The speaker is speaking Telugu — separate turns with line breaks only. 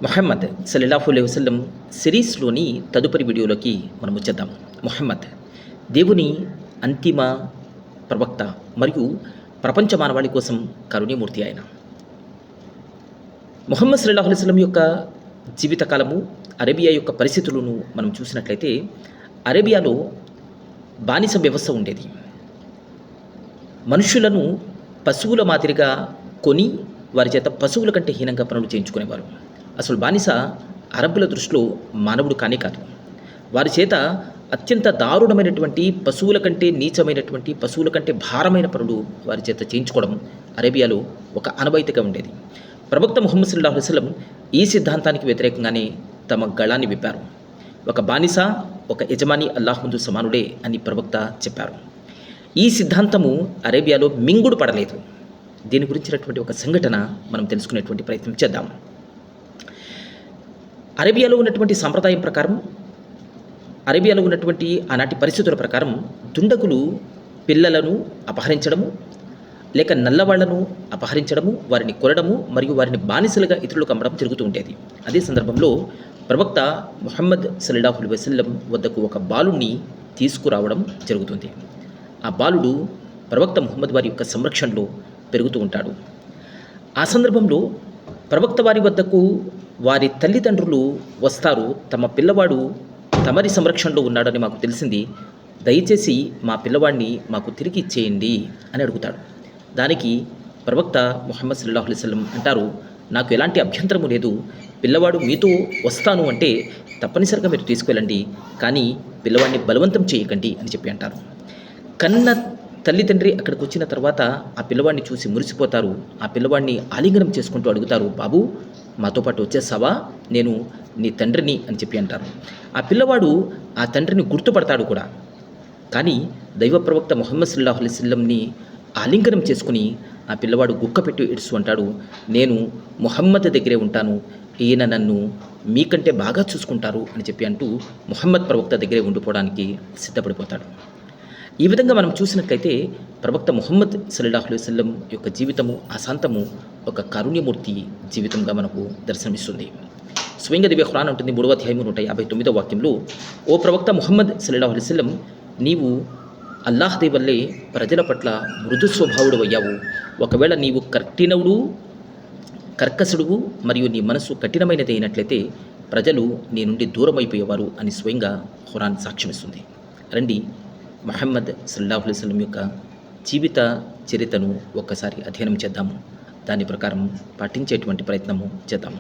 మొహమ్మద్ సల్లల్లాహు అలైహి వసల్లం సిరీస్లోని తదుపరి వీడియోలోకి మనం వచ్చేద్దాం. మొహమ్మద్ దేవుని అంతిమ ప్రవక్త మరియు ప్రపంచ మానవాళి కోసం కరుణీమూర్తి ఆయన. మొహమ్మద్ సల్లల్లాహు అలైహి వసల్లం యొక్క జీవితకాలము, అరేబియా యొక్క పరిస్థితులను మనం చూసినట్లయితే అరేబియాలో బానిస వ్యవస్థ ఉండేది. మనుషులను పశువుల మాదిరిగా కొని వారి చేత పశువుల కంటే హీనంగా పనులు చేయించుకునేవారు. అసలు బానిస అరబ్బుల దృష్టిలో మానవుడు కానే కాదు. వారి చేత అత్యంత దారుణమైనటువంటి పశువుల కంటే నీచమైనటువంటి పశువుల కంటే భారమైన పనులు వారి చేత చేయించుకోవడం అరేబియాలో ఒక ఆనవాయితీగా ఉండేది. ప్రవక్త ముహమ్మద్ సల్లల్లాహు అలైహి వసల్లం ఈ సిద్ధాంతానికి వ్యతిరేకంగానే తమ గళాన్ని విప్పారు. ఒక బానిస ఒక యజమాని అల్లాహ్ ముందు సమానుడే అని ప్రవక్త చెప్పారు. ఈ సిద్ధాంతము అరేబియాలో మింగుడు పడలేదు. దీని గురించినటువంటి ఒక సంఘటన మనం తెలుసుకునేటువంటి ప్రయత్నం చేద్దాం. అరేబియాలో ఉన్నటువంటి సాంప్రదాయం ప్రకారం, అరేబియాలో ఉన్నటువంటి ఆనాటి పరిస్థితుల ప్రకారం దుండగులు పిల్లలను అపహరించడము, లేక నల్లవాళ్లను అపహరించడము, వారిని కొనడము మరియు వారిని బానిసలుగా ఇతరులకు అమ్మడం జరుగుతూ ఉండేది. అదే సందర్భంలో ప్రవక్త ముహమ్మద్ సల్లల్లాహు అలైహి వసల్లం వద్దకు ఒక బాలుని తీసుకురావడం జరుగుతుంది. ఆ బాలుడు ప్రవక్త ముహమ్మద్ వారి యొక్క సంరక్షణలో పెరుగుతూ ఉంటాడు. ఆ సందర్భంలో ప్రవక్త వారి వద్దకు వారి తల్లిదండ్రులు వస్తారు. తమ పిల్లవాడు తమరి సంరక్షణలో ఉన్నాడని మాకు తెలిసింది, దయచేసి మా పిల్లవాడిని మాకు తిరిగి ఇచ్చేయండి అని అడుగుతాడు. దానికి ప్రవక్త ముహమ్మద్ సల్లల్లాహు అలైహి వసల్లం అంటారు, నాకు ఎలాంటి అభ్యంతరము లేదు, పిల్లవాడు మీతో వస్తాను అంటే తప్పనిసరిగా మీరు తీసుకువెళ్ళండి, కానీ పిల్లవాడిని బలవంతం చేయకండి అని చెప్పి అంటారు. కన్న తల్లిదండ్రి అక్కడికి వచ్చిన తర్వాత ఆ పిల్లవాడిని చూసి మురిసిపోతారు. ఆ పిల్లవాడిని ఆలింగనం చేసుకుంటూ అడుగుతారు, బాబు మాతో పాటు వచ్చేసావా, నేను నీ తండ్రిని అని చెప్పి అంటారు. ఆ పిల్లవాడు ఆ తండ్రిని గుర్తుపడతాడు కూడా. కానీ దైవ ప్రవక్త ముహమ్మద్ సల్లల్లాహు అలైహి వసల్లంని ఆలింగనం చేసుకుని ఆ పిల్లవాడు గుక్క పెట్టి ఏడుస్తూ అంటాడు, నేను ముహమ్మద్ దగ్గరే ఉంటాను, ఈయన నన్ను మీకంటే బాగా చూసుకుంటారు అని చెప్పి అంటూ ముహమ్మద్ ప్రవక్త దగ్గరే ఉండిపోవడానికి సిద్ధపడిపోతాడు. ఈ విధంగా మనం చూసినట్లయితే ప్రవక్త ముహమ్మద్ సల్లల్లాహు అలైహి వసల్లం యొక్క జీవితము, ఆశాంతము ఒక కారుణ్యమూర్తి జీవితంగా మనకు దర్శనమిస్తుంది. స్వయంగా దివ్య ఖురాన్ ఉంటుంది 3వ అధ్యాయం 159వ వాక్యంలో, ఓ ప్రవక్త ముహమ్మద్ సల్లల్లాహు అలైహి వసల్లం, నీవు అల్లాహ్ దే వల్లే ప్రజల పట్ల మృదు స్వభావుడు అయ్యావు. ఒకవేళ నీవు కర్కశుడువు మరియు నీ మనసు కఠినమైనది అయినట్లయితే ప్రజలు నీ నుండి దూరం అయిపోయేవారు అని స్వయంగా ఖురాన్ సాక్ష్యమిస్తుంది. రండి ముహమ్మద్ సల్లల్లాహు అలైహి వసల్లం యొక్క జీవిత చరిత్రను ఒక్కసారి అధ్యయనం చేద్దాము. దాని ప్రకారం పాటించేటువంటి ప్రయత్నము చేద్దాము.